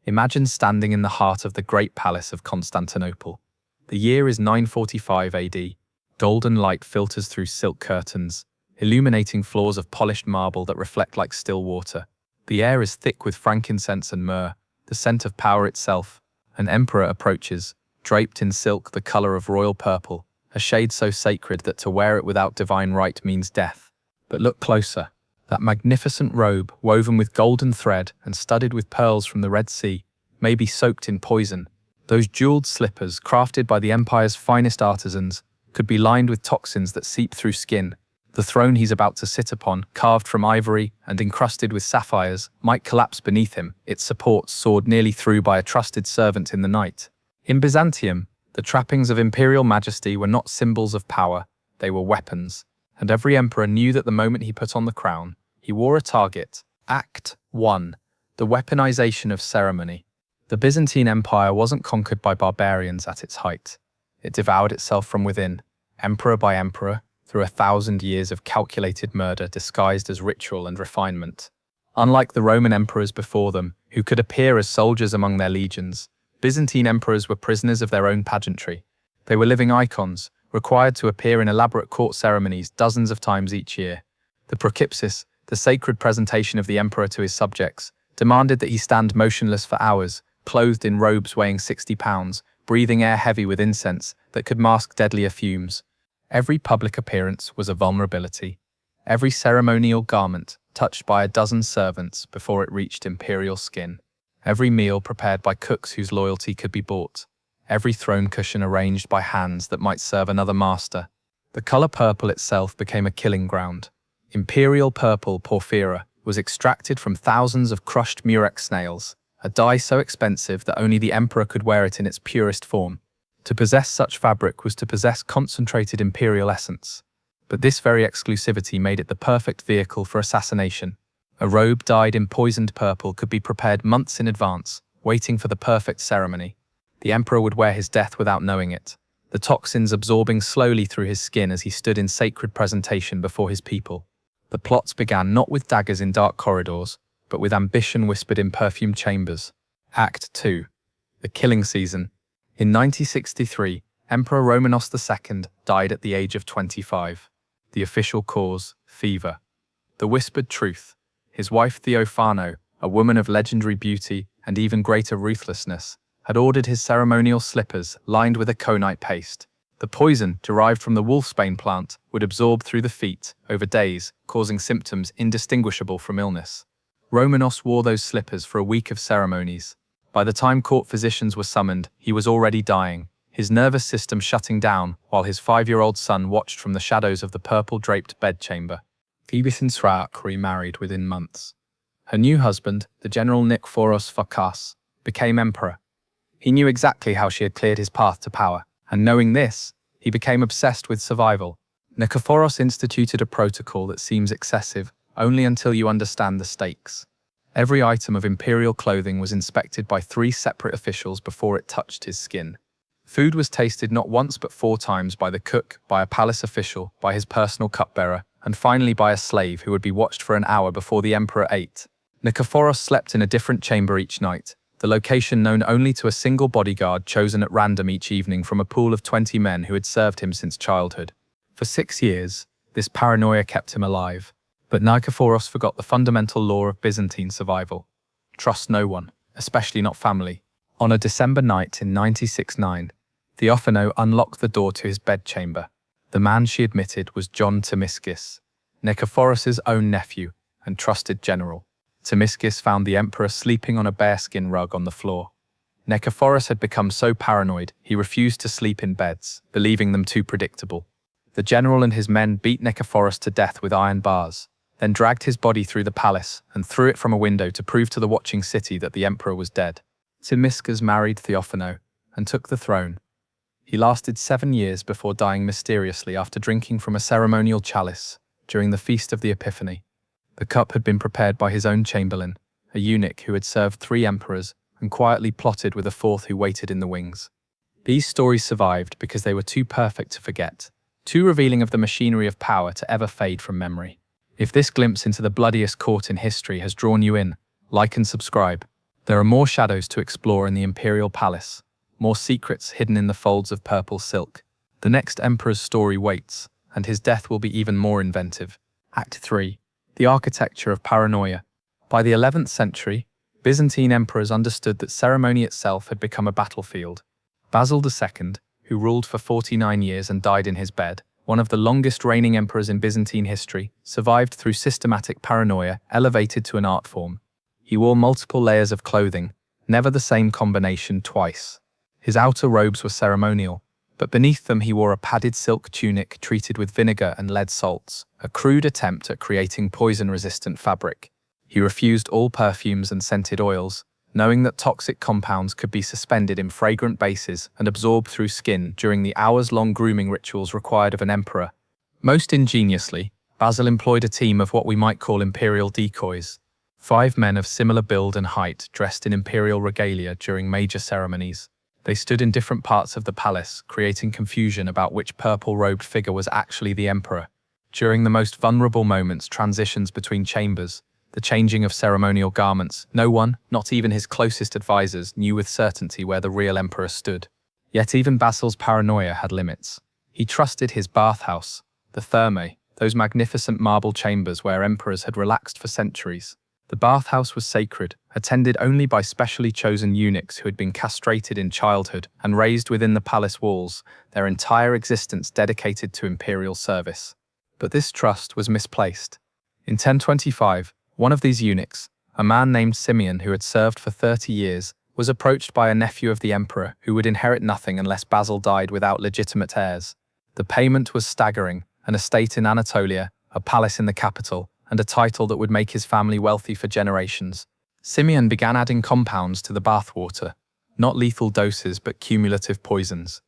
Imagine standing in the heart of the Great Palace of Constantinople. The year is 945 AD. Golden light filters through silk curtains, illuminating floors of polished marble that reflect like still water. The air is thick with frankincense and myrrh, the scent of power itself. An emperor approaches, draped in silk the color of royal purple, a shade so sacred that to wear it without divine right means death. But look closer. That magnificent robe, woven with golden thread and studded with pearls from the Red Sea, may be soaked in poison. Those jeweled slippers, crafted by the empire's finest artisans, could be lined with toxins that seep through skin. The throne he's about to sit upon, carved from ivory and encrusted with sapphires, might collapse beneath him, its supports sawed nearly through by a trusted servant in the night. In Byzantium, the trappings of imperial majesty were not symbols of power, they were weapons, and every emperor knew that the moment he put on the crown, he wore a target. Act 1. The weaponization of ceremony. The Byzantine Empire wasn't conquered by barbarians at its height. It devoured itself from within, emperor by emperor, through 1,000 years of calculated murder disguised as ritual and refinement. Unlike the Roman emperors before them, who could appear as soldiers among their legions, Byzantine emperors were prisoners of their own pageantry. They were living icons, required to appear in elaborate court ceremonies dozens of times each year. The prokypsis, the sacred presentation of the emperor to his subjects, demanded that he stand motionless for hours, clothed in robes weighing 60 pounds, breathing air heavy with incense that could mask deadlier fumes. Every public appearance was a vulnerability. Every ceremonial garment touched by a dozen servants before it reached imperial skin. Every meal prepared by cooks whose loyalty could be bought. Every throne cushion arranged by hands that might serve another master. The color purple itself became a killing ground. Imperial purple porphyra was extracted from thousands of crushed murex snails, a dye so expensive that only the emperor could wear it in its purest form. To possess such fabric was to possess concentrated imperial essence. But this very exclusivity made it the perfect vehicle for assassination. A robe dyed in poisoned purple could be prepared months in advance, waiting for the perfect ceremony. The emperor would wear his death without knowing it, the toxins absorbing slowly through his skin as he stood in sacred presentation before his people. The plots began not with daggers in dark corridors, but with ambition whispered in perfumed chambers. Act 2. The killing season. In 9063, Emperor Romanos II died at the age of 25. The official cause, fever. The whispered truth. His wife Theophano, a woman of legendary beauty and even greater ruthlessness, had ordered his ceremonial slippers lined with aconite paste. The poison, derived from the wolfsbane plant, would absorb through the feet over days, causing symptoms indistinguishable from illness. Romanos wore those slippers for a week of ceremonies. By the time court physicians were summoned, he was already dying, his nervous system shutting down while his 5-year-old son watched from the shadows of the purple-draped bedchamber. Thebesinsraak remarried within months. Her new husband, the general Nikephoros Phokas, became emperor. He knew exactly how she had cleared his path to power, and knowing this, he became obsessed with survival. Nikephoros instituted a protocol that seems excessive only until you understand the stakes. Every item of imperial clothing was inspected by 3 separate officials before it touched his skin. Food was tasted not once but 4 times by the cook, by a palace official, by his personal cupbearer, and finally by a slave who would be watched for an hour before the emperor ate. Nikephoros slept in a different chamber each night, the location known only to a single bodyguard chosen at random each evening from a pool of 20 men who had served him since childhood. For 6 years, this paranoia kept him alive. But Nikephoros forgot the fundamental law of Byzantine survival. Trust no one, especially not family. On a December night in 969, Theophano unlocked the door to his bedchamber. The man she admitted was John Themiskis, Nikephoros' own nephew and trusted general. Themiskis found the emperor sleeping on a bearskin rug on the floor. Nikephoros had become so paranoid he refused to sleep in beds, believing them too predictable. The general and his men beat Nikephoros to death with iron bars, then dragged his body through the palace and threw it from a window to prove to the watching city that the emperor was dead. Themiskis married Theophano and took the throne. He lasted 7 years before dying mysteriously after drinking from a ceremonial chalice during the Feast of the Epiphany. The cup had been prepared by his own chamberlain, a eunuch who had served 3 emperors and quietly plotted with a 4th who waited in the wings. These stories survived because they were too perfect to forget, too revealing of the machinery of power to ever fade from memory. If this glimpse into the bloodiest court in history has drawn you in, like and subscribe. There are more shadows to explore in the Imperial Palace, more secrets hidden in the folds of purple silk. The next emperor's story waits, and his death will be even more inventive. Act 3. The architecture of paranoia. By the 11th century, Byzantine emperors understood that ceremony itself had become a battlefield. Basil II, who ruled for 49 years and died in his bed, one of the longest reigning emperors in Byzantine history, survived through systematic paranoia elevated to an art form. He wore multiple layers of clothing, never the same combination twice. His outer robes were ceremonial, but beneath them he wore a padded silk tunic treated with vinegar and lead salts, a crude attempt at creating poison-resistant fabric. He refused all perfumes and scented oils, knowing that toxic compounds could be suspended in fragrant bases and absorbed through skin during the hours-long grooming rituals required of an emperor. Most ingeniously, Basil employed a team of what we might call imperial decoys, 5 men of similar build and height dressed in imperial regalia during major ceremonies. They stood in different parts of the palace, creating confusion about which purple-robed figure was actually the emperor. During the most vulnerable moments, transitions between chambers, the changing of ceremonial garments, no one, not even his closest advisors, knew with certainty where the real emperor stood. Yet even Basil's paranoia had limits. He trusted his bathhouse, the thermae, those magnificent marble chambers where emperors had relaxed for centuries. The bathhouse was sacred, attended only by specially chosen eunuchs who had been castrated in childhood and raised within the palace walls, their entire existence dedicated to imperial service. But this trust was misplaced. In 1025, one of these eunuchs, a man named Simeon who had served for 30 years, was approached by a nephew of the emperor who would inherit nothing unless Basil died without legitimate heirs. The payment was staggering: an estate in Anatolia, a palace in the capital, and a title that would make his family wealthy for generations. Simeon began adding compounds to the bathwater, not lethal doses but cumulative poisons.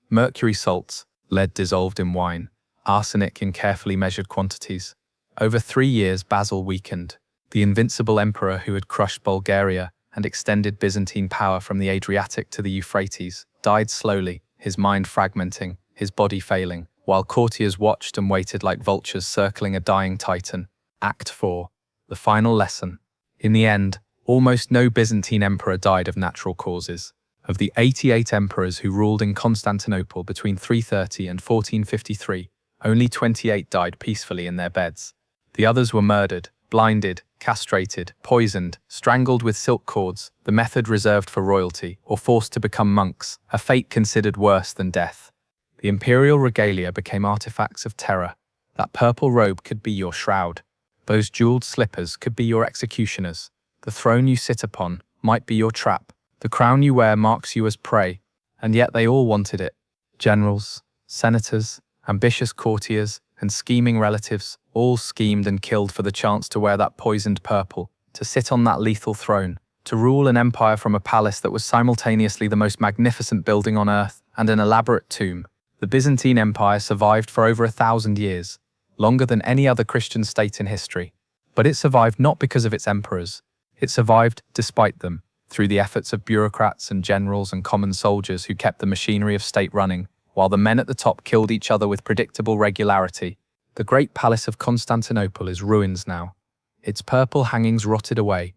Mercury salts, lead dissolved in wine, arsenic in carefully measured quantities. Over 3 years, Basil weakened. The invincible emperor who had crushed Bulgaria and extended Byzantine power from the Adriatic to the Euphrates died slowly, his mind fragmenting, his body failing, while courtiers watched and waited like vultures circling a dying titan. Act 4. The final lesson. In the end, almost no Byzantine emperor died of natural causes. Of the 88 emperors who ruled in Constantinople between 330 and 1453, only 28 died peacefully in their beds. The others were murdered, blinded, castrated, poisoned, strangled with silk cords, the method reserved for royalty, or forced to become monks, a fate considered worse than death. The imperial regalia became artifacts of terror. That purple robe could be your shroud. Those jeweled slippers could be your executioners. The throne you sit upon might be your trap. The crown you wear marks you as prey. And yet they all wanted it. Generals, senators, ambitious courtiers, and scheming relatives all schemed and killed for the chance to wear that poisoned purple, to sit on that lethal throne, to rule an empire from a palace that was simultaneously the most magnificent building on earth and an elaborate tomb. The Byzantine Empire survived for over 1,000 years, longer than any other Christian state in history. But it survived not because of its emperors. It survived despite them, through the efforts of bureaucrats and generals and common soldiers who kept the machinery of state running, while the men at the top killed each other with predictable regularity. The great palace of Constantinople is ruins now. Its purple hangings rotted away,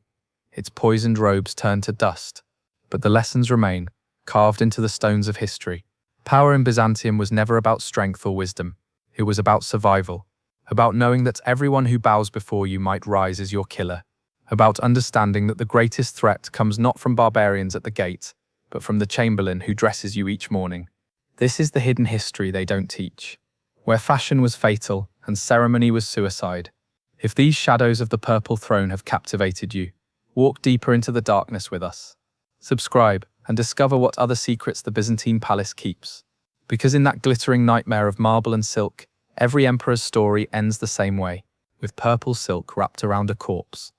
its poisoned robes turned to dust. But the lessons remain, carved into the stones of history. Power in Byzantium was never about strength or wisdom. It was about survival. About knowing that everyone who bows before you might rise as your killer. About understanding that the greatest threat comes not from barbarians at the gate, but from the chamberlain who dresses you each morning. This is the hidden history they don't teach, where fashion was fatal and ceremony was suicide. If these shadows of the purple throne have captivated you, walk deeper into the darkness with us. Subscribe and discover what other secrets the Byzantine palace keeps. Because in that glittering nightmare of marble and silk, every emperor's story ends the same way, with purple silk wrapped around a corpse.